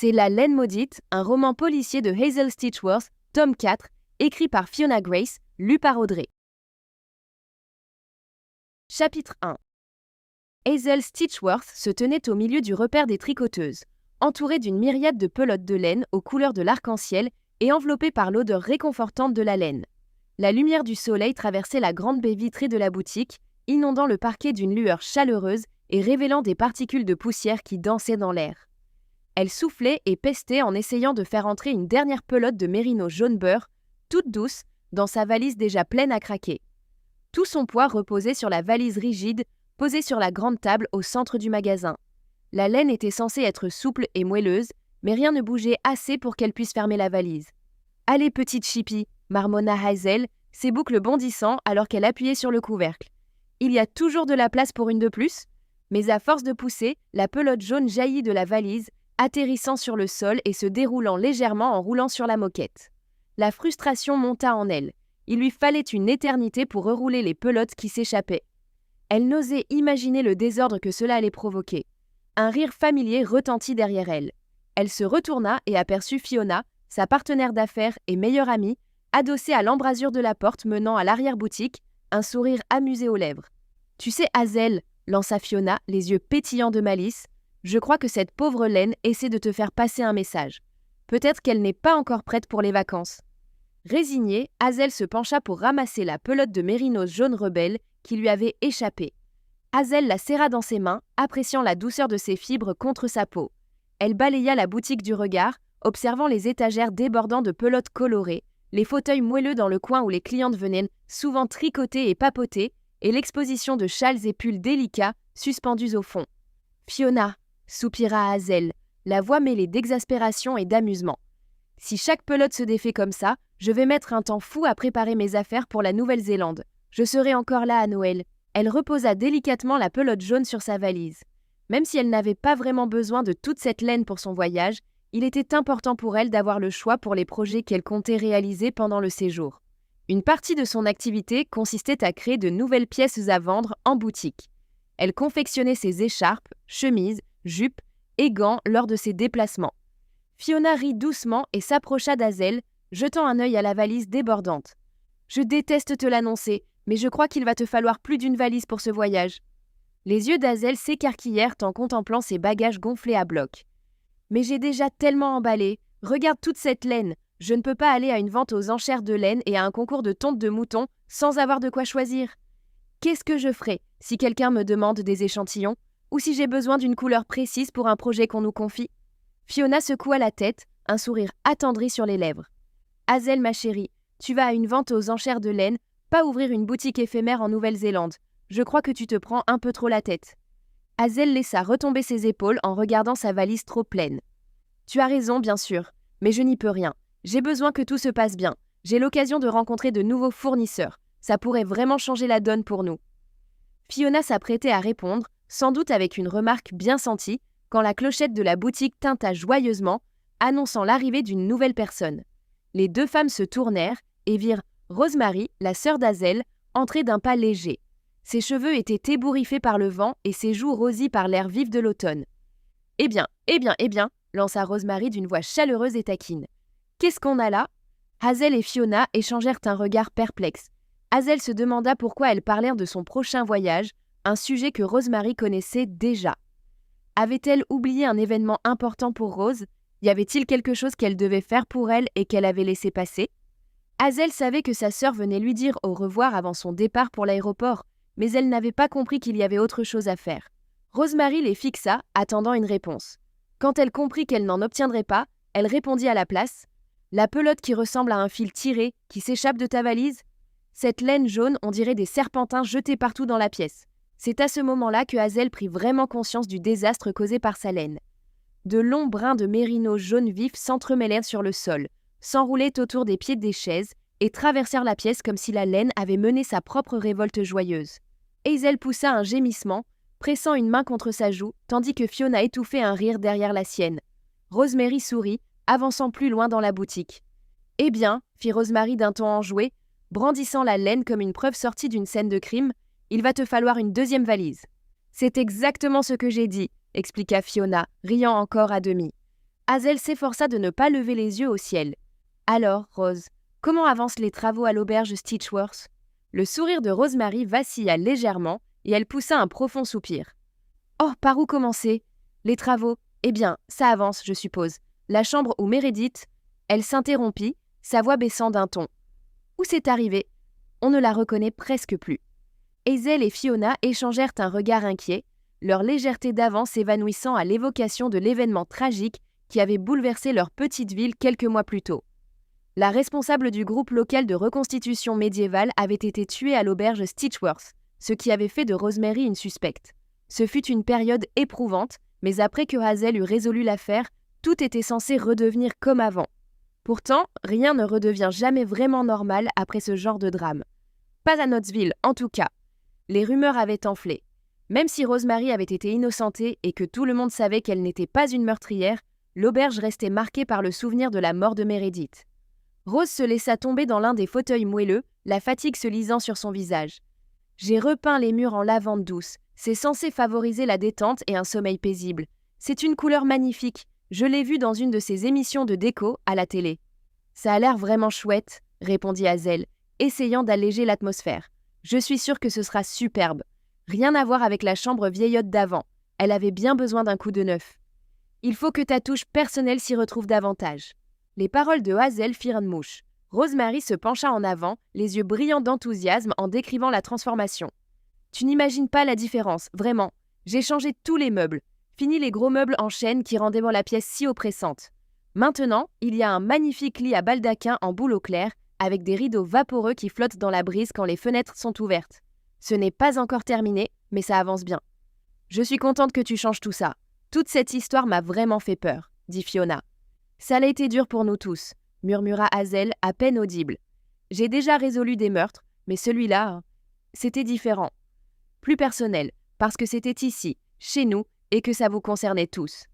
C'est La Laine maudite, un roman policier de Hazel Stitchworth, tome 4, écrit par Fiona Grace, lu par Audrey. Chapitre 1. Hazel Stitchworth se tenait au milieu du repère des tricoteuses, entourée d'une myriade de pelotes de laine aux couleurs de l'arc-en-ciel et enveloppée par l'odeur réconfortante de la laine. La lumière du soleil traversait la grande baie vitrée de la boutique, inondant le parquet d'une lueur chaleureuse et révélant des particules de poussière qui dansaient dans l'air. Elle soufflait et pestait en essayant de faire entrer une dernière pelote de mérino jaune beurre, toute douce, dans sa valise déjà pleine à craquer. Tout son poids reposait sur la valise rigide, posée sur la grande table au centre du magasin. La laine était censée être souple et moelleuse, mais rien ne bougeait assez pour qu'elle puisse fermer la valise. « Allez, petite chipie !» marmonna Hazel, ses boucles bondissant alors qu'elle appuyait sur le couvercle. « Il y a toujours de la place pour une de plus ?» Mais à force de pousser, la pelote jaune jaillit de la valise, atterrissant sur le sol et se déroulant légèrement en roulant sur la moquette. La frustration monta en elle. Il lui fallait une éternité pour rerouler les pelotes qui s'échappaient. Elle n'osait imaginer le désordre que cela allait provoquer. Un rire familier retentit derrière elle. Elle se retourna et aperçut Fiona, sa partenaire d'affaires et meilleure amie, adossée à l'embrasure de la porte menant à l'arrière-boutique, un sourire amusé aux lèvres. « Tu sais, Hazel, » lança Fiona, les yeux pétillants de malice, « je crois que cette pauvre laine essaie de te faire passer un message. Peut-être qu'elle n'est pas encore prête pour les vacances. » Résignée, Hazel se pencha pour ramasser la pelote de mérinos jaune rebelle qui lui avait échappé. Hazel la serra dans ses mains, appréciant la douceur de ses fibres contre sa peau. Elle balaya la boutique du regard, observant les étagères débordant de pelotes colorées, les fauteuils moelleux dans le coin où les clientes venaient souvent tricoter et papoter, et l'exposition de châles et pulls délicats suspendus au fond. « Fiona !» soupira Hazel, la voix mêlée d'exaspération et d'amusement. « Si chaque pelote se défait comme ça, je vais mettre un temps fou à préparer mes affaires pour la Nouvelle-Zélande. Je serai encore là à Noël. » Elle reposa délicatement la pelote jaune sur sa valise. Même si elle n'avait pas vraiment besoin de toute cette laine pour son voyage, il était important pour elle d'avoir le choix pour les projets qu'elle comptait réaliser pendant le séjour. Une partie de son activité consistait à créer de nouvelles pièces à vendre en boutique. Elle confectionnait ses écharpes, chemises, jupes et gants lors de ses déplacements. Fiona rit doucement et s'approcha d'Hazel, jetant un œil à la valise débordante. « Je déteste te l'annoncer, mais je crois qu'il va te falloir plus d'une valise pour ce voyage. » Les yeux d'Hazel s'écarquillèrent en contemplant ses bagages gonflés à bloc. « Mais j'ai déjà tellement emballé. Regarde toute cette laine. Je ne peux pas aller à une vente aux enchères de laine et à un concours de tonte de mouton sans avoir de quoi choisir. Qu'est-ce que je ferai si quelqu'un me demande des échantillons ou si j'ai besoin d'une couleur précise pour un projet qu'on nous confie ?» Fiona secoua la tête, un sourire attendri sur les lèvres. « Hazel, ma chérie, tu vas à une vente aux enchères de laine, pas ouvrir une boutique éphémère en Nouvelle-Zélande. Je crois que tu te prends un peu trop la tête. » Hazel laissa retomber ses épaules en regardant sa valise trop pleine. « Tu as raison, bien sûr, mais je n'y peux rien. J'ai besoin que tout se passe bien. J'ai l'occasion de rencontrer de nouveaux fournisseurs. Ça pourrait vraiment changer la donne pour nous. » Fiona s'apprêtait à répondre, sans doute avec une remarque bien sentie, quand la clochette de la boutique tinta joyeusement, annonçant l'arrivée d'une nouvelle personne. Les deux femmes se tournèrent et virent Rosemary, la sœur d'Hazel, entrer d'un pas léger. Ses cheveux étaient ébouriffés par le vent et ses joues rosies par l'air vif de l'automne. « Eh bien, lança Rosemary d'une voix chaleureuse et taquine. « Qu'est-ce qu'on a là ?» Hazel et Fiona échangèrent un regard perplexe. Hazel se demanda pourquoi elles parlèrent de son prochain voyage, un sujet que Rosemary connaissait déjà. Avait-elle oublié un événement important pour Rose ? Y avait-il quelque chose qu'elle devait faire pour elle et qu'elle avait laissé passer ? Hazel savait que sa sœur venait lui dire au revoir avant son départ pour l'aéroport, mais elle n'avait pas compris qu'il y avait autre chose à faire. Rosemary les fixa, attendant une réponse. Quand elle comprit qu'elle n'en obtiendrait pas, elle répondit à la place. « La pelote qui ressemble à un fil tiré, qui s'échappe de ta valise ? Cette laine jaune, on dirait des serpentins jetés partout dans la pièce. » C'est à ce moment-là que Hazel prit vraiment conscience du désastre causé par sa laine. De longs brins de mérino jaune vif s'entremêlèrent sur le sol, s'enroulaient autour des pieds des chaises et traversèrent la pièce comme si la laine avait mené sa propre révolte joyeuse. Hazel poussa un gémissement, pressant une main contre sa joue, tandis que Fiona étouffait un rire derrière la sienne. Rosemary sourit, avançant plus loin dans la boutique. « Eh bien, » fit Rosemary d'un ton enjoué, brandissant la laine comme une preuve sortie d'une scène de crime, « il va te falloir une deuxième valise. » « C'est exactement ce que j'ai dit, » expliqua Fiona, riant encore à demi. Hazel s'efforça de ne pas lever les yeux au ciel. « Alors, Rose, comment avancent les travaux à l'auberge Stitchworth ?» Le sourire de Rosemary vacilla légèrement et elle poussa un profond soupir. « Oh, par où commencer ? Les travaux ? Eh bien, ça avance, je suppose. La chambre où Meredith… » Elle s'interrompit, sa voix baissant d'un ton. « Où c'est arrivé ? On ne la reconnaît presque plus. » Hazel et Fiona échangèrent un regard inquiet, leur légèreté d'avant s'évanouissant à l'évocation de l'événement tragique qui avait bouleversé leur petite ville quelques mois plus tôt. La responsable du groupe local de reconstitution médiévale avait été tuée à l'auberge Stitchworth, ce qui avait fait de Rosemary une suspecte. Ce fut une période éprouvante, mais après que Hazel eut résolu l'affaire, tout était censé redevenir comme avant. Pourtant, rien ne redevient jamais vraiment normal après ce genre de drame. Pas à Knottsville, en tout cas. Les rumeurs avaient enflé. Même si Rosemary avait été innocentée et que tout le monde savait qu'elle n'était pas une meurtrière, l'auberge restait marquée par le souvenir de la mort de Meredith. Rose se laissa tomber dans l'un des fauteuils moelleux, la fatigue se lisant sur son visage. « J'ai repeint les murs en lavande douce. C'est censé favoriser la détente et un sommeil paisible. C'est une couleur magnifique. Je l'ai vue dans une de ces émissions de déco à la télé. »« Ça a l'air vraiment chouette, » répondit Hazel, essayant d'alléger l'atmosphère. « Je suis sûre que ce sera superbe. Rien à voir avec la chambre vieillotte d'avant. Elle avait bien besoin d'un coup de neuf. Il faut que ta touche personnelle s'y retrouve davantage. » Les paroles de Hazel firent mouche. Rosemary se pencha en avant, les yeux brillants d'enthousiasme en décrivant la transformation. « Tu n'imagines pas la différence, vraiment. J'ai changé tous les meubles. Fini les gros meubles en chêne qui rendaient la pièce si oppressante. Maintenant, il y a un magnifique lit à baldaquin en bouleau clair, avec des rideaux vaporeux qui flottent dans la brise quand les fenêtres sont ouvertes. Ce n'est pas encore terminé, mais ça avance bien. Je suis contente que tu changes tout ça. Toute cette histoire m'a vraiment fait peur, dit Fiona. Ça a été dur pour nous tous, murmura Hazel à peine audible. J'ai déjà résolu des meurtres, mais celui-là, c'était différent. Plus personnel, parce que c'était ici, chez nous, et que ça vous concernait tous.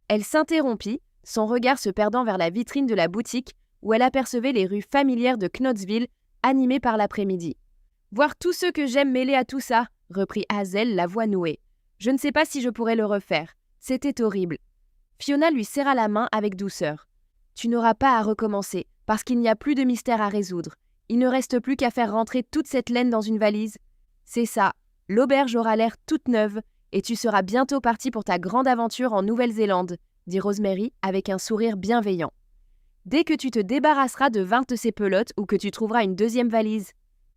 Elle s'interrompit, son regard se perdant vers la vitrine de la boutique où elle apercevait les rues familières de Knottsville, animées par l'après-midi. « Voir tous ceux que j'aime mêlés à tout ça, » reprit Hazel, la voix nouée. « Je ne sais pas si je pourrais le refaire. C'était horrible. » Fiona lui serra la main avec douceur. « Tu n'auras pas à recommencer, parce qu'il n'y a plus de mystère à résoudre. Il ne reste plus qu'à faire rentrer toute cette laine dans une valise. C'est ça, l'auberge aura l'air toute neuve, et tu seras bientôt partie pour ta grande aventure en Nouvelle-Zélande, » dit Rosemary avec un sourire bienveillant. « Dès que tu te débarrasseras de 20 de ces pelotes ou que tu trouveras une deuxième valise. »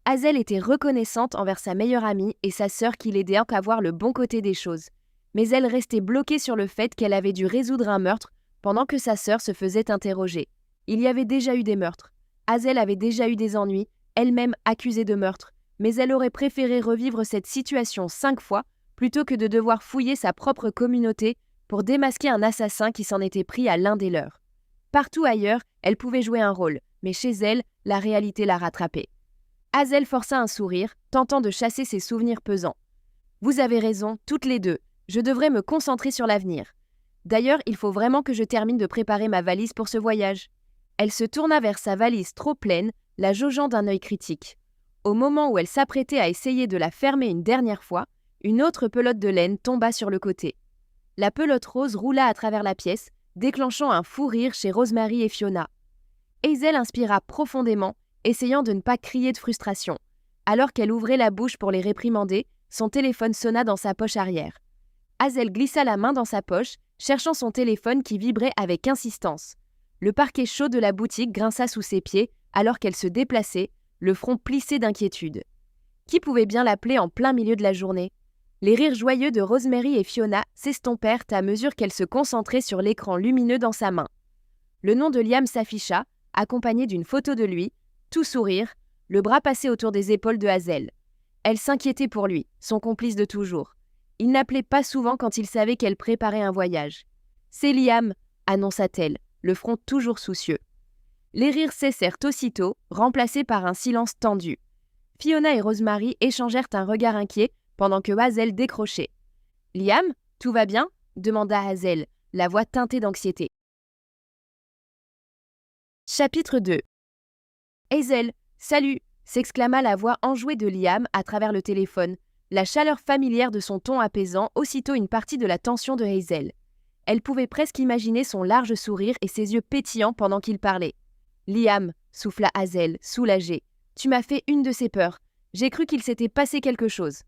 Hazel était reconnaissante envers sa meilleure amie et sa sœur qui l'aidaient à voir le bon côté des choses. Mais elle restait bloquée sur le fait qu'elle avait dû résoudre un meurtre pendant que sa sœur se faisait interroger. Il y avait déjà eu des meurtres. Hazel avait déjà eu des ennuis, elle-même accusée de meurtre, mais elle aurait préféré revivre cette situation 5 fois plutôt que de devoir fouiller sa propre communauté pour démasquer un assassin qui s'en était pris à l'un des leurs. Partout ailleurs, elle pouvait jouer un rôle, mais chez elle, la réalité l'a rattrapée. Hazel força un sourire, tentant de chasser ses souvenirs pesants. « Vous avez raison, toutes les deux. Je devrais me concentrer sur l'avenir. D'ailleurs, il faut vraiment que je termine de préparer ma valise pour ce voyage. » Elle se tourna vers sa valise trop pleine, la jaugeant d'un œil critique. Au moment où elle s'apprêtait à essayer de la fermer une dernière fois, une autre pelote de laine tomba sur le côté. La pelote rose roula à travers la pièce, déclenchant un fou rire chez Rosemary et Fiona. Hazel inspira profondément, essayant de ne pas crier de frustration. Alors qu'elle ouvrait la bouche pour les réprimander, son téléphone sonna dans sa poche arrière. Hazel glissa la main dans sa poche, cherchant son téléphone qui vibrait avec insistance. Le parquet chaud de la boutique grinça sous ses pieds alors qu'elle se déplaçait, le front plissé d'inquiétude. Qui pouvait bien l'appeler en plein milieu de la journée ? Les rires joyeux de Rosemary et Fiona s'estompèrent à mesure qu'elle se concentrait sur l'écran lumineux dans sa main. Le nom de Liam s'afficha, accompagné d'une photo de lui, tout sourire, le bras passé autour des épaules de Hazel. Elle s'inquiétait pour lui, son complice de toujours. Il n'appelait pas souvent quand il savait qu'elle préparait un voyage. « C'est Liam !» annonça-t-elle, le front toujours soucieux. Les rires cessèrent aussitôt, remplacés par un silence tendu. Fiona et Rosemary échangèrent un regard inquiet pendant que Hazel décrochait. « Liam, tout va bien ?» demanda Hazel, la voix teintée d'anxiété. Chapitre 2. Hazel, salut !» s'exclama la voix enjouée de Liam à travers le téléphone, la chaleur familière de son ton apaisant aussitôt une partie de la tension de Hazel. Elle pouvait presque imaginer son large sourire et ses yeux pétillants pendant qu'il parlait. « Liam, souffla Hazel, soulagée. Tu m'as fait une de ces peurs. J'ai cru qu'il s'était passé quelque chose. »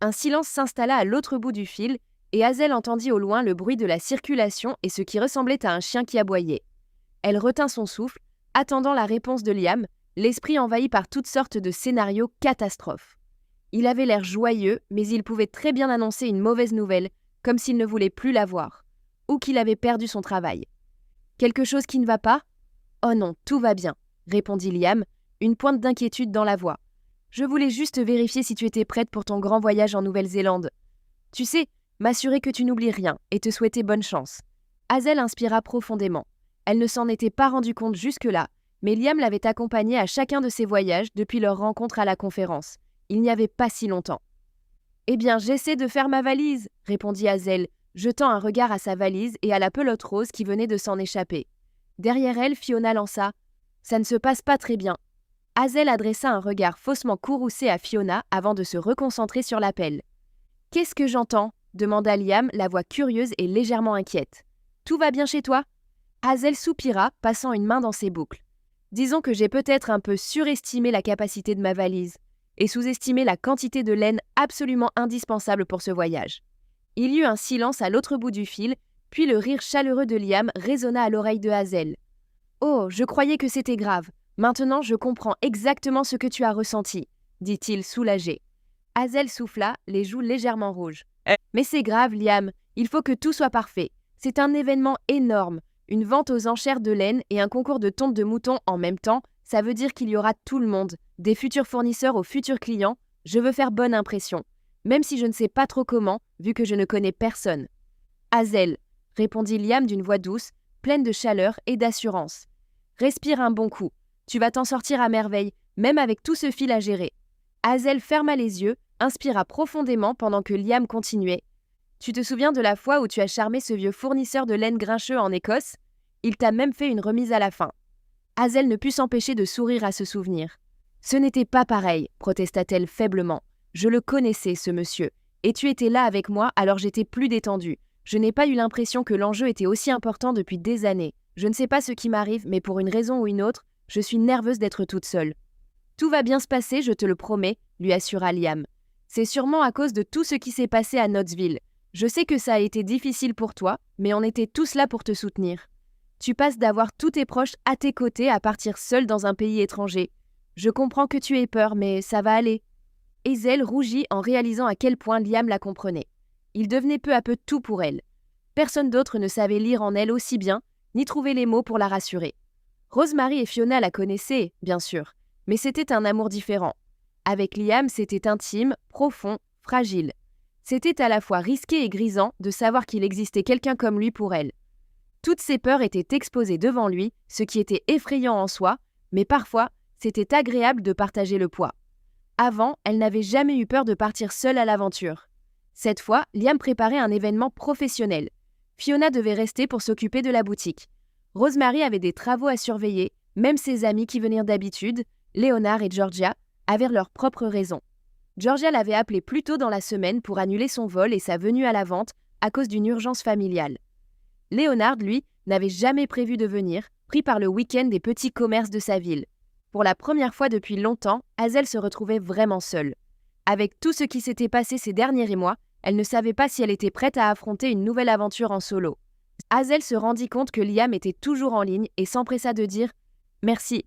Un silence s'installa à l'autre bout du fil, et Hazel entendit au loin le bruit de la circulation et ce qui ressemblait à un chien qui aboyait. Elle retint son souffle, attendant la réponse de Liam, l'esprit envahi par toutes sortes de scénarios catastrophes. Il avait l'air joyeux, mais il pouvait très bien annoncer une mauvaise nouvelle, comme s'il ne voulait plus la voir, ou qu'il avait perdu son travail. « Quelque chose qui ne va pas ? » « Oh non, tout va bien, » répondit Liam, une pointe d'inquiétude dans la voix. « Je voulais juste vérifier si tu étais prête pour ton grand voyage en Nouvelle-Zélande. Tu sais, m'assurer que tu n'oublies rien et te souhaiter bonne chance. » Hazel inspira profondément. Elle ne s'en était pas rendue compte jusque-là, mais Liam l'avait accompagnée à chacun de ses voyages depuis leur rencontre à la conférence. Il n'y avait pas si longtemps. « Eh bien, j'essaie de faire ma valise, » répondit Hazel, jetant un regard à sa valise et à la pelote rose qui venait de s'en échapper. Derrière elle, Fiona lança « Ça ne se passe pas très bien. » Hazel adressa un regard faussement courroucé à Fiona avant de se reconcentrer sur l'appel. « Qu'est-ce que j'entends ?» demanda Liam, la voix curieuse et légèrement inquiète. « Tout va bien chez toi ?» Hazel soupira, passant une main dans ses boucles. « Disons que j'ai peut-être un peu surestimé la capacité de ma valise et sous-estimé la quantité de laine absolument indispensable pour ce voyage. » Il y eut un silence à l'autre bout du fil, puis le rire chaleureux de Liam résonna à l'oreille de Hazel. « Oh, je croyais que c'était grave. Maintenant, je comprends exactement ce que tu as ressenti, » dit-il soulagé. Hazel souffla, les joues légèrement rouges. « Mais c'est grave, Liam. Il faut que tout soit parfait. C'est un événement énorme. Une vente aux enchères de laine et un concours de tonte de mouton en même temps, ça veut dire qu'il y aura tout le monde, des futurs fournisseurs aux futurs clients. Je veux faire bonne impression, même si je ne sais pas trop comment, vu que je ne connais personne. » « Hazel, » répondit Liam d'une voix douce, pleine de chaleur et d'assurance. « Respire un bon coup. Tu vas t'en sortir à merveille, même avec tout ce fil à gérer. » Hazel ferma les yeux, inspira profondément pendant que Liam continuait. « Tu te souviens de la fois où tu as charmé ce vieux fournisseur de laine grincheux en Écosse ? Il t'a même fait une remise à la fin. » Hazel ne put s'empêcher de sourire à ce souvenir. « Ce n'était pas pareil, » protesta-t-elle faiblement. « Je le connaissais, ce monsieur. Et tu étais là avec moi, alors j'étais plus détendue. Je n'ai pas eu l'impression que l'enjeu était aussi important depuis des années. Je ne sais pas ce qui m'arrive, mais pour une raison ou une autre, je suis nerveuse d'être toute seule. »« Tout va bien se passer, je te le promets, » lui assura Liam. « C'est sûrement à cause de tout ce qui s'est passé à Knottsville. Je sais que ça a été difficile pour toi, mais on était tous là pour te soutenir. Tu passes d'avoir tous tes proches à tes côtés à partir seule dans un pays étranger. Je comprends que tu aies peur, mais ça va aller. » Hazel rougit en réalisant à quel point Liam la comprenait. Il devenait peu à peu tout pour elle. Personne d'autre ne savait lire en elle aussi bien, ni trouver les mots pour la rassurer. Rosemary et Fiona la connaissaient, bien sûr, mais c'était un amour différent. Avec Liam, c'était intime, profond, fragile. C'était à la fois risqué et grisant de savoir qu'il existait quelqu'un comme lui pour elle. Toutes ses peurs étaient exposées devant lui, ce qui était effrayant en soi, mais parfois, c'était agréable de partager le poids. Avant, elle n'avait jamais eu peur de partir seule à l'aventure. Cette fois, Liam préparait un événement professionnel. Fiona devait rester pour s'occuper de la boutique. Rosemary avait des travaux à surveiller, même ses amis qui venaient d'habitude, Léonard et Georgia, avaient leurs propres raisons. Georgia l'avait appelé plus tôt dans la semaine pour annuler son vol et sa venue à la vente à cause d'une urgence familiale. Léonard, lui, n'avait jamais prévu de venir, pris par le week-end des petits commerces de sa ville. Pour la première fois depuis longtemps, Hazel se retrouvait vraiment seule. Avec tout ce qui s'était passé ces derniers mois, elle ne savait pas si elle était prête à affronter une nouvelle aventure en solo. Hazel se rendit compte que Liam était toujours en ligne et s'empressa de dire « Merci.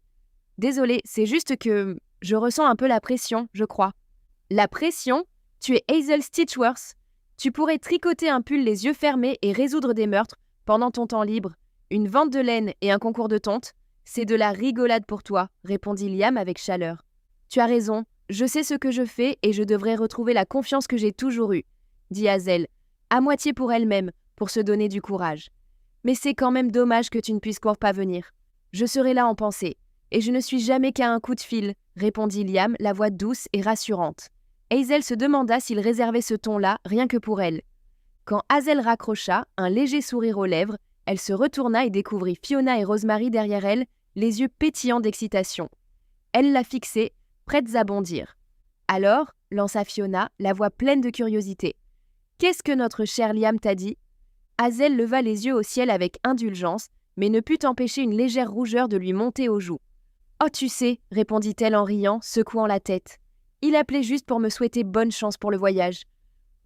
Désolée, c'est juste que je ressens un peu la pression, je crois. » « La pression ? Tu es Hazel Stitchworth. Tu pourrais tricoter un pull les yeux fermés et résoudre des meurtres pendant ton temps libre. Une vente de laine et un concours de tonte, c'est de la rigolade pour toi, » répondit Liam avec chaleur. « Tu as raison, je sais ce que je fais et je devrais retrouver la confiance que j'ai toujours eue, » dit Hazel, à moitié pour elle-même, pour se donner du courage. « Mais c'est quand même dommage que tu ne puisses pas venir. Je serai là en pensée. Et je ne suis jamais qu'à un coup de fil, » répondit Liam, la voix douce et rassurante. Hazel se demanda s'il réservait ce ton-là rien que pour elle. Quand Hazel raccrocha, un léger sourire aux lèvres, elle se retourna et découvrit Fiona et Rosemary derrière elle, les yeux pétillants d'excitation. Elle la fixait, prêtes à bondir. « Alors » lança Fiona, la voix pleine de curiosité. « Qu'est-ce que notre cher Liam t'a dit » Hazel leva les yeux au ciel avec indulgence, mais ne put empêcher une légère rougeur de lui monter aux joues. « Oh, tu sais, répondit-elle en riant, secouant la tête. Il appelait juste pour me souhaiter bonne chance pour le voyage.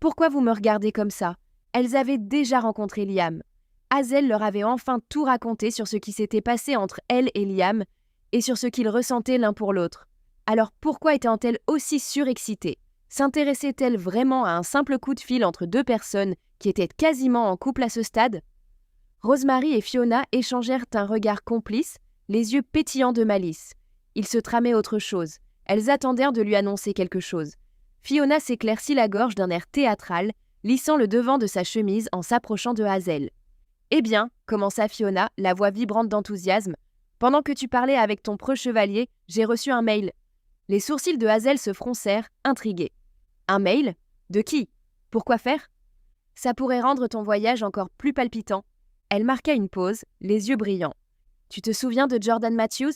Pourquoi vous me regardez comme ça ? Elles avaient déjà rencontré Liam. Hazel leur avait enfin tout raconté sur ce qui s'était passé entre elle et Liam et sur ce qu'ils ressentaient l'un pour l'autre. Alors pourquoi était-elle aussi surexcitée ? S'intéressait-elle vraiment à un simple coup de fil entre deux personnes qui étaient quasiment en couple à ce stade ? Rosemary et Fiona échangèrent un regard complice, les yeux pétillants de malice. Il se tramait autre chose. Elles attendèrent de lui annoncer quelque chose. Fiona s'éclaircit la gorge d'un air théâtral, lissant le devant de sa chemise en s'approchant de Hazel. « Eh bien, commença Fiona, la voix vibrante d'enthousiasme, pendant que tu parlais avec ton preux chevalier, j'ai reçu un mail. » Les sourcils de Hazel se froncèrent, intrigués. « Un mail ? De qui ? Pourquoi faire ? » « Ça pourrait rendre ton voyage encore plus palpitant. » Elle marqua une pause, les yeux brillants. « Tu te souviens de Jordan Matthews ?»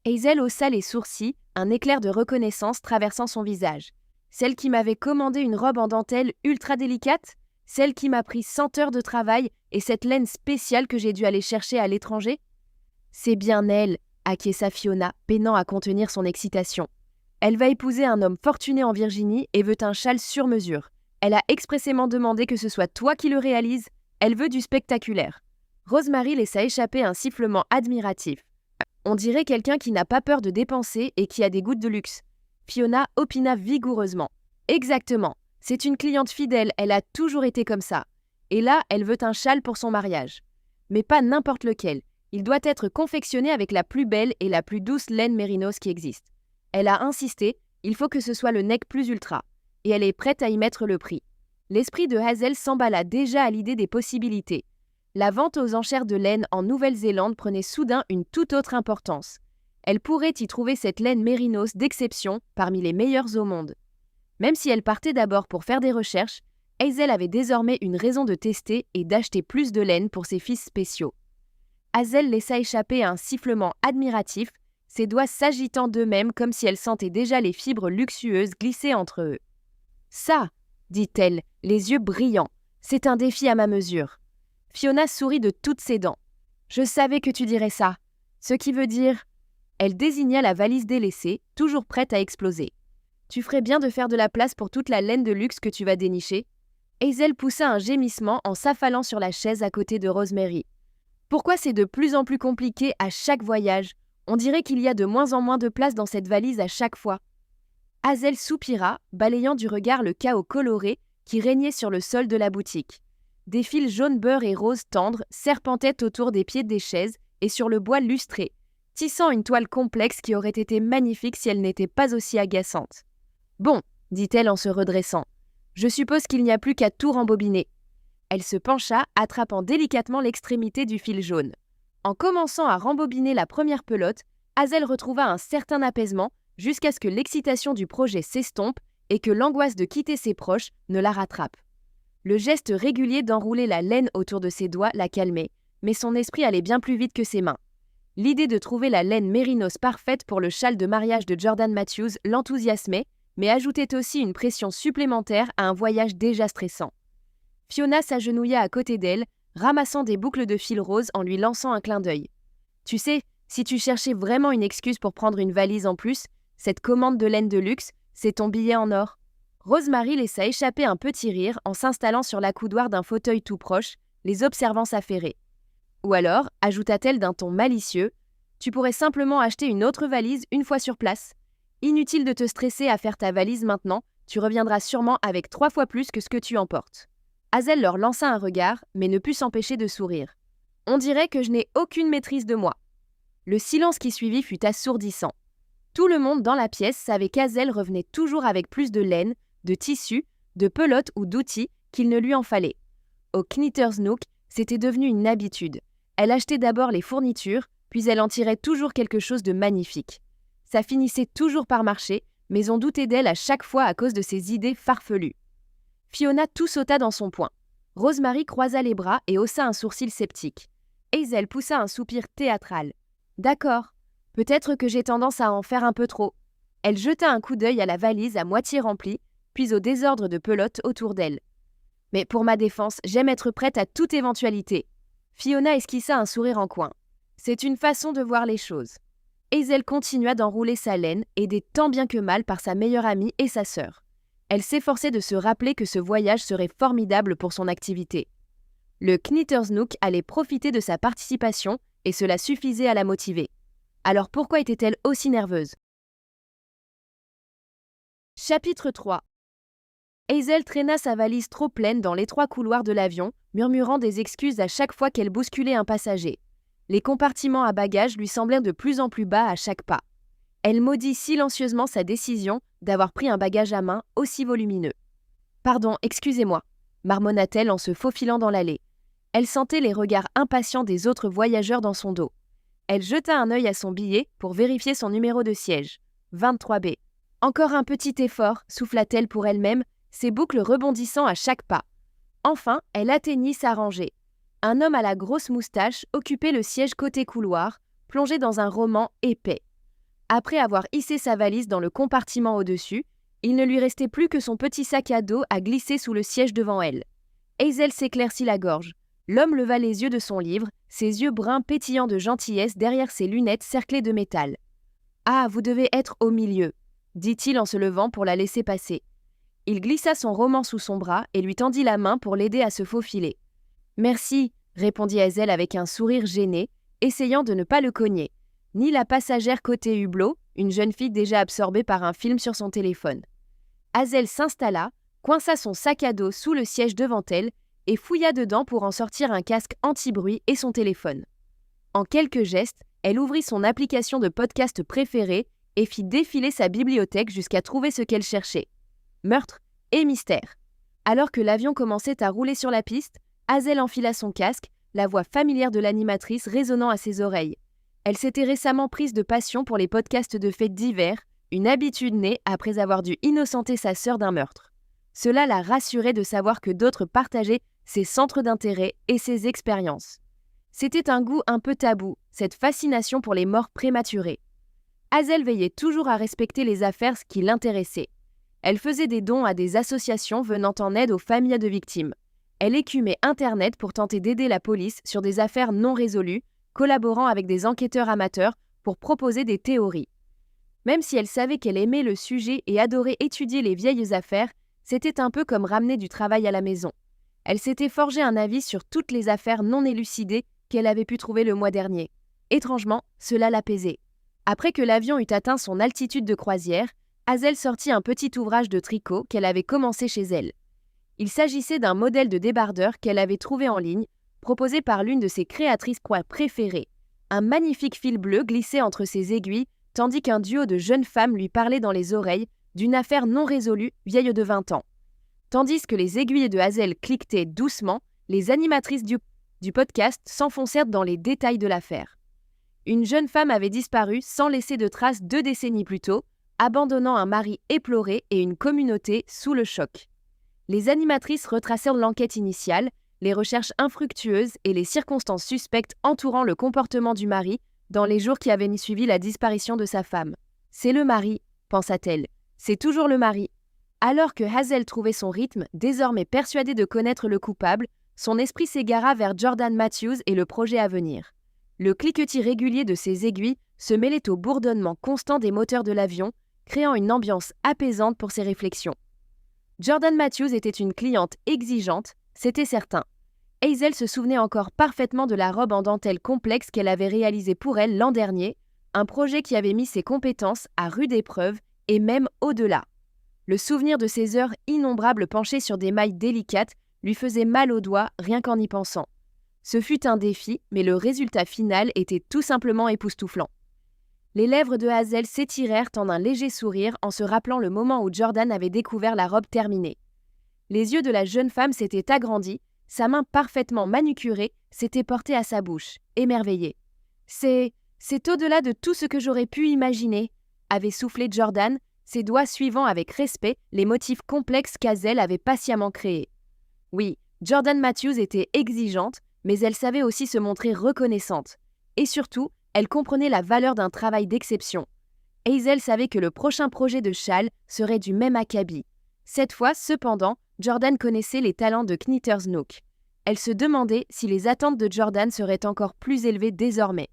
Hazel haussa les sourcils, un éclair de reconnaissance traversant son visage. « Celle qui m'avait commandé une robe en dentelle ultra délicate ? Celle qui m'a pris 100 heures de travail et cette laine spéciale que j'ai dû aller chercher à l'étranger ? » « C'est bien elle, » acquiesça Fiona, peinant à contenir son excitation. « Elle va épouser un homme fortuné en Virginie et veut un châle sur mesure. Elle a expressément demandé que ce soit toi qui le réalise. Elle veut du spectaculaire. » Rosemary laissa échapper un sifflement admiratif. « On dirait quelqu'un qui n'a pas peur de dépenser et qui a des goûts de luxe. » Fiona opina vigoureusement. « Exactement. C'est une cliente fidèle, elle a toujours été comme ça. Et là, elle veut un châle pour son mariage. Mais pas n'importe lequel. Il doit être confectionné avec la plus belle et la plus douce laine mérinos qui existe. Elle a insisté, il faut que ce soit le nec plus ultra. Et elle est prête à y mettre le prix. » L'esprit de Hazel s'emballa déjà à l'idée des possibilités. La vente aux enchères de laine en Nouvelle-Zélande prenait soudain une toute autre importance. Elle pourrait y trouver cette laine mérinos d'exception parmi les meilleures au monde. Même si elle partait d'abord pour faire des recherches, Hazel avait désormais une raison de tester et d'acheter plus de laine pour ses fils spéciaux. Hazel laissa échapper un sifflement admiratif, ses doigts s'agitant d'eux-mêmes comme si elle sentait déjà les fibres luxueuses glisser entre eux. « Ça !» dit-elle, les yeux brillants. « C'est un défi à ma mesure. » Fiona sourit de toutes ses dents. « Je savais que tu dirais ça. Ce qui veut dire… » Elle désigna la valise délaissée, toujours prête à exploser. « Tu ferais bien de faire de la place pour toute la laine de luxe que tu vas dénicher. » Hazel poussa un gémissement en s'affalant sur la chaise à côté de Rosemary. « Pourquoi c'est de plus en plus compliqué à chaque voyage ? On dirait qu'il y a de moins en moins de place dans cette valise à chaque fois. » Hazel soupira, balayant du regard le chaos coloré qui régnait sur le sol de la boutique. Des fils jaune beurre et rose tendre serpentaient autour des pieds des chaises et sur le bois lustré, tissant une toile complexe qui aurait été magnifique si elle n'était pas aussi agaçante. « Bon, » dit-elle en se redressant, « je suppose qu'il n'y a plus qu'à tout rembobiner. » Elle se pencha, attrapant délicatement l'extrémité du fil jaune. En commençant à rembobiner la première pelote, Hazel retrouva un certain apaisement jusqu'à ce que l'excitation du projet s'estompe et que l'angoisse de quitter ses proches ne la rattrape. Le geste régulier d'enrouler la laine autour de ses doigts la calmait, mais son esprit allait bien plus vite que ses mains. L'idée de trouver la laine mérinos parfaite pour le châle de mariage de Jordan Matthews l'enthousiasmait, mais ajoutait aussi une pression supplémentaire à un voyage déjà stressant. Fiona s'agenouilla à côté d'elle, ramassant des boucles de fil rose en lui lançant un clin d'œil. « Tu sais, si tu cherchais vraiment une excuse pour prendre une valise en plus, cette commande de laine de luxe, c'est ton billet en or. » Rosemary laissa échapper un petit rire en s'installant sur l'accoudoir d'un fauteuil tout proche, les observant s'affairer. Ou alors, ajouta-t-elle d'un ton malicieux, tu pourrais simplement acheter une autre valise une fois sur place. Inutile de te stresser à faire ta valise maintenant, tu reviendras sûrement avec 3 fois plus que ce que tu emportes. Hazel leur lança un regard, mais ne put s'empêcher de sourire. On dirait que je n'ai aucune maîtrise de moi. Le silence qui suivit fut assourdissant. Tout le monde dans la pièce savait qu'Hazel revenait toujours avec plus de laine, de tissu, de pelote ou d'outils qu'il ne lui en fallait. Au Knitter's Nook, c'était devenu une habitude. Elle achetait d'abord les fournitures, puis elle en tirait toujours quelque chose de magnifique. Ça finissait toujours par marcher, mais on doutait d'elle à chaque fois à cause de ses idées farfelues. Fiona tout sauta dans son poing. Rosemary croisa les bras et haussa un sourcil sceptique. Hazel poussa un soupir théâtral. « D'accord, peut-être que j'ai tendance à en faire un peu trop. » Elle jeta un coup d'œil à la valise à moitié remplie, puis au désordre de pelotes autour d'elle. « Mais pour ma défense, j'aime être prête à toute éventualité. Fiona esquissa un sourire en coin. C'est une façon de voir les choses. Hazel continua d'enrouler sa laine, aidée tant bien que mal par sa meilleure amie et sa sœur. Elle s'efforçait de se rappeler que ce voyage serait formidable pour son activité. Le Knitter's Nook allait profiter de sa participation et cela suffisait à la motiver. Alors pourquoi était-elle aussi nerveuse? Chapitre 3. Hazel traîna sa valise trop pleine dans l'étroit couloir de l'avion, murmurant des excuses à chaque fois qu'elle bousculait un passager. Les compartiments à bagages lui semblèrent de plus en plus bas à chaque pas. Elle maudit silencieusement sa décision d'avoir pris un bagage à main aussi volumineux. « Pardon, excusez-moi », marmonna-t-elle en se faufilant dans l'allée. Elle sentait les regards impatients des autres voyageurs dans son dos. Elle jeta un œil à son billet pour vérifier son numéro de siège. 23B. Encore un petit effort, souffla-t-elle pour elle-même, ses boucles rebondissant à chaque pas. Enfin, elle atteignit sa rangée. Un homme à la grosse moustache occupait le siège côté couloir, plongé dans un roman épais. Après avoir hissé sa valise dans le compartiment au-dessus, il ne lui restait plus que son petit sac à dos à glisser sous le siège devant elle. Hazel s'éclaircit la gorge. L'homme leva les yeux de son livre, ses yeux bruns pétillants de gentillesse derrière ses lunettes cerclées de métal. « Ah, vous devez être au milieu », dit-il en se levant pour la laisser passer. Il glissa son roman sous son bras et lui tendit la main pour l'aider à se faufiler. « Merci », répondit Hazel avec un sourire gêné, essayant de ne pas le cogner. Ni la passagère côté hublot, une jeune fille déjà absorbée par un film sur son téléphone. Hazel s'installa, coinça son sac à dos sous le siège devant elle et fouilla dedans pour en sortir un casque anti-bruit et son téléphone. En quelques gestes, elle ouvrit son application de podcast préférée et fit défiler sa bibliothèque jusqu'à trouver ce qu'elle cherchait. Meurtre et mystère. Alors que l'avion commençait à rouler sur la piste, Hazel enfila son casque, la voix familière de l'animatrice résonnant à ses oreilles. Elle s'était récemment prise de passion pour les podcasts de faits divers, une habitude née après avoir dû innocenter sa sœur d'un meurtre. Cela la rassurait de savoir que d'autres partageaient ses centres d'intérêt et ses expériences. C'était un goût un peu tabou, cette fascination pour les morts prématurées. Hazel veillait toujours à respecter les affaires qui l'intéressaient. Elle faisait des dons à des associations venant en aide aux familles de victimes. Elle écumait Internet pour tenter d'aider la police sur des affaires non résolues, collaborant avec des enquêteurs amateurs pour proposer des théories. Même si elle savait qu'elle aimait le sujet et adorait étudier les vieilles affaires, c'était un peu comme ramener du travail à la maison. Elle s'était forgé un avis sur toutes les affaires non élucidées qu'elle avait pu trouver le mois dernier. Étrangement, cela l'apaisait. Après que l'avion eut atteint son altitude de croisière, Hazel sortit un petit ouvrage de tricot qu'elle avait commencé chez elle. Il s'agissait d'un modèle de débardeur qu'elle avait trouvé en ligne, proposé par l'une de ses créatrices préférées. Un magnifique fil bleu glissait entre ses aiguilles, tandis qu'un duo de jeunes femmes lui parlait dans les oreilles d'une affaire non résolue vieille de 20 ans. Tandis que les aiguilles de Hazel cliquetaient doucement, les animatrices du podcast s'enfoncèrent dans les détails de l'affaire. Une jeune femme avait disparu sans laisser de traces 2 décennies plus tôt, abandonnant un mari éploré et une communauté sous le choc. Les animatrices retracèrent l'enquête initiale, les recherches infructueuses et les circonstances suspectes entourant le comportement du mari dans les jours qui avaient suivi la disparition de sa femme. « C'est le mari », pensa-t-elle. « C'est toujours le mari. » Alors que Hazel trouvait son rythme, désormais persuadée de connaître le coupable, son esprit s'égara vers Jordan Matthews et le projet à venir. Le cliquetis régulier de ses aiguilles se mêlait au bourdonnement constant des moteurs de l'avion, créant une ambiance apaisante pour ses réflexions. Jordan Matthews était une cliente exigeante, c'était certain. Hazel se souvenait encore parfaitement de la robe en dentelle complexe qu'elle avait réalisée pour elle l'an dernier, un projet qui avait mis ses compétences à rude épreuve et même au-delà. Le souvenir de ses heures innombrables penchées sur des mailles délicates lui faisait mal aux doigts rien qu'en y pensant. Ce fut un défi, mais le résultat final était tout simplement époustouflant. Les lèvres de Hazel s'étirèrent en un léger sourire en se rappelant le moment où Jordan avait découvert la robe terminée. Les yeux de la jeune femme s'étaient agrandis, sa main parfaitement manucurée s'était portée à sa bouche, émerveillée. « C'est au-delà de tout ce que j'aurais pu imaginer », avait soufflé Jordan, ses doigts suivant avec respect les motifs complexes qu'Hazel avait patiemment créés. Oui, Jordan Matthews était exigeante, mais elle savait aussi se montrer reconnaissante. Et surtout, elle comprenait la valeur d'un travail d'exception. Hazel savait que le prochain projet de châle serait du même acabit. Cette fois, cependant, Jordan connaissait les talents de Knittersnook. Elle se demandait si les attentes de Jordan seraient encore plus élevées désormais.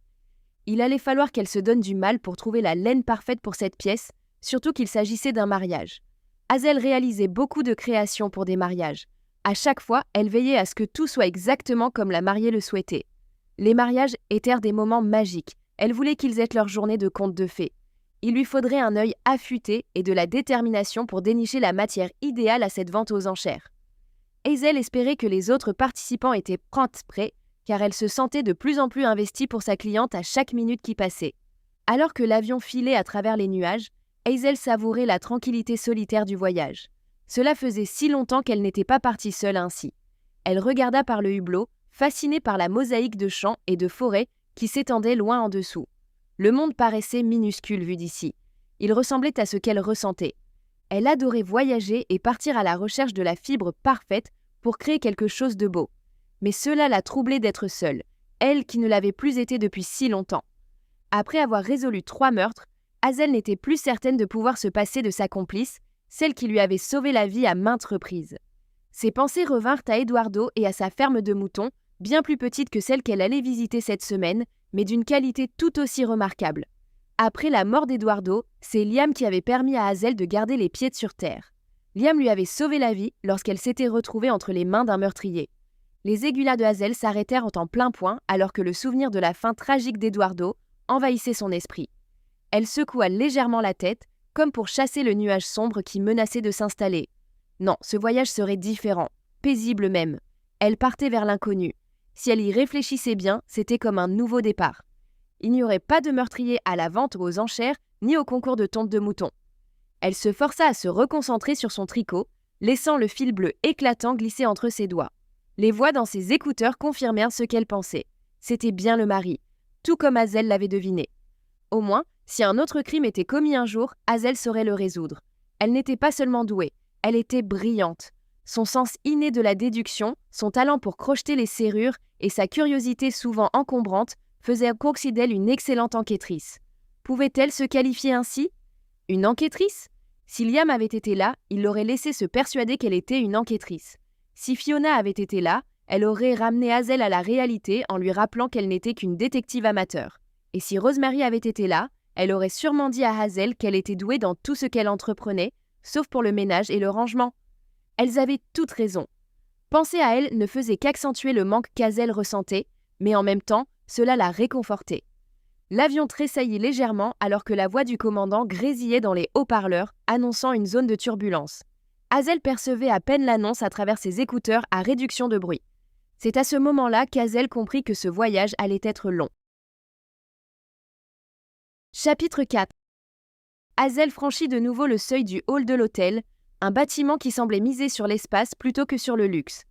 Il allait falloir qu'elle se donne du mal pour trouver la laine parfaite pour cette pièce, surtout qu'il s'agissait d'un mariage. Hazel réalisait beaucoup de créations pour des mariages. À chaque fois, elle veillait à ce que tout soit exactement comme la mariée le souhaitait. Les mariages étaient des moments magiques. Elle voulait qu'ils aient leur journée de conte de fées. Il lui faudrait un œil affûté et de la détermination pour dénicher la matière idéale à cette vente aux enchères. Hazel espérait que les autres participants étaient prêts, car elle se sentait de plus en plus investie pour sa cliente à chaque minute qui passait. Alors que l'avion filait à travers les nuages, Hazel savourait la tranquillité solitaire du voyage. Cela faisait si longtemps qu'elle n'était pas partie seule ainsi. Elle regarda par le hublot, fascinée par la mosaïque de champs et de forêts qui s'étendait loin en dessous. Le monde paraissait minuscule vu d'ici. Il ressemblait à ce qu'elle ressentait. Elle adorait voyager et partir à la recherche de la fibre parfaite pour créer quelque chose de beau. Mais cela la troublait d'être seule, elle qui ne l'avait plus été depuis si longtemps. Après avoir résolu 3 meurtres, Hazel n'était plus certaine de pouvoir se passer de sa complice, celle qui lui avait sauvé la vie à maintes reprises. Ses pensées revinrent à Eduardo et à sa ferme de moutons, bien plus petite que celle qu'elle allait visiter cette semaine, mais d'une qualité tout aussi remarquable. Après la mort d'Eduardo, c'est Liam qui avait permis à Hazel de garder les pieds sur terre. Liam lui avait sauvé la vie lorsqu'elle s'était retrouvée entre les mains d'un meurtrier. Les aiguillas de Hazel s'arrêtèrent en plein point alors que le souvenir de la fin tragique d'Eduardo envahissait son esprit. Elle secoua légèrement la tête, comme pour chasser le nuage sombre qui menaçait de s'installer. Non, ce voyage serait différent, paisible même. Elle partait vers l'inconnu. Si elle y réfléchissait bien, c'était comme un nouveau départ. Il n'y aurait pas de meurtrier à la vente ou aux enchères, ni au concours de tonte de moutons. Elle se força à se reconcentrer sur son tricot, laissant le fil bleu éclatant glisser entre ses doigts. Les voix dans ses écouteurs confirmèrent ce qu'elle pensait. C'était bien le mari, tout comme Hazel l'avait deviné. Au moins, si un autre crime était commis un jour, Hazel saurait le résoudre. Elle n'était pas seulement douée, elle était brillante. Son sens inné de la déduction, son talent pour crocheter les serrures et sa curiosité souvent encombrante faisaient d'elle une excellente enquêtrice. Pouvait-elle se qualifier ainsi? Une enquêtrice? Si Liam avait été là, il l'aurait laissé se persuader qu'elle était une enquêtrice. Si Fiona avait été là, elle aurait ramené Hazel à la réalité en lui rappelant qu'elle n'était qu'une détective amateur. Et si Rosemary avait été là, elle aurait sûrement dit à Hazel qu'elle était douée dans tout ce qu'elle entreprenait, sauf pour le ménage et le rangement. Elles avaient toutes raison. Penser à elle ne faisait qu'accentuer le manque qu'Hazel ressentait, mais en même temps, cela la réconfortait. L'avion tressaillit légèrement alors que la voix du commandant grésillait dans les haut-parleurs, annonçant une zone de turbulence. Hazel percevait à peine l'annonce à travers ses écouteurs à réduction de bruit. C'est à ce moment-là qu'Hazel comprit que ce voyage allait être long. Chapitre 4. Hazel franchit de nouveau le seuil du hall de l'hôtel, un bâtiment qui semblait miser sur l'espace plutôt que sur le luxe.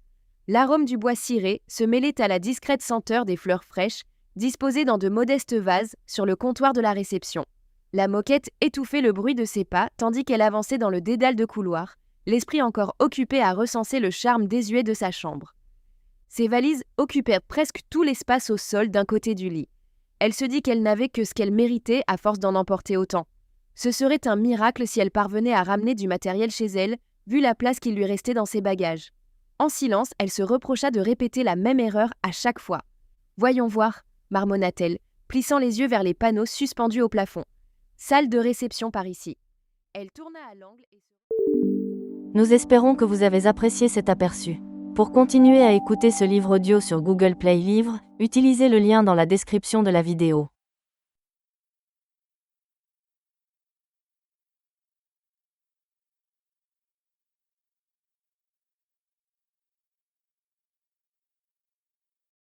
L'arôme du bois ciré se mêlait à la discrète senteur des fleurs fraîches, disposées dans de modestes vases sur le comptoir de la réception. La moquette étouffait le bruit de ses pas tandis qu'elle avançait dans le dédale de couloir, l'esprit encore occupé à recenser le charme désuet de sa chambre. Ses valises occupèrent presque tout l'espace au sol d'un côté du lit. Elle se dit qu'elle n'avait que ce qu'elle méritait à force d'en emporter autant. Ce serait un miracle si elle parvenait à ramener du matériel chez elle, vu la place qu'il lui restait dans ses bagages. En silence, elle se reprocha de répéter la même erreur à chaque fois. « Voyons voir », marmonna-t-elle, plissant les yeux vers les panneaux suspendus au plafond. « Salle de réception par ici ». Elle tourna à l'angle et... Nous espérons que vous avez apprécié cet aperçu. Pour continuer à écouter ce livre audio sur Google Play Livres, utilisez le lien dans la description de la vidéo.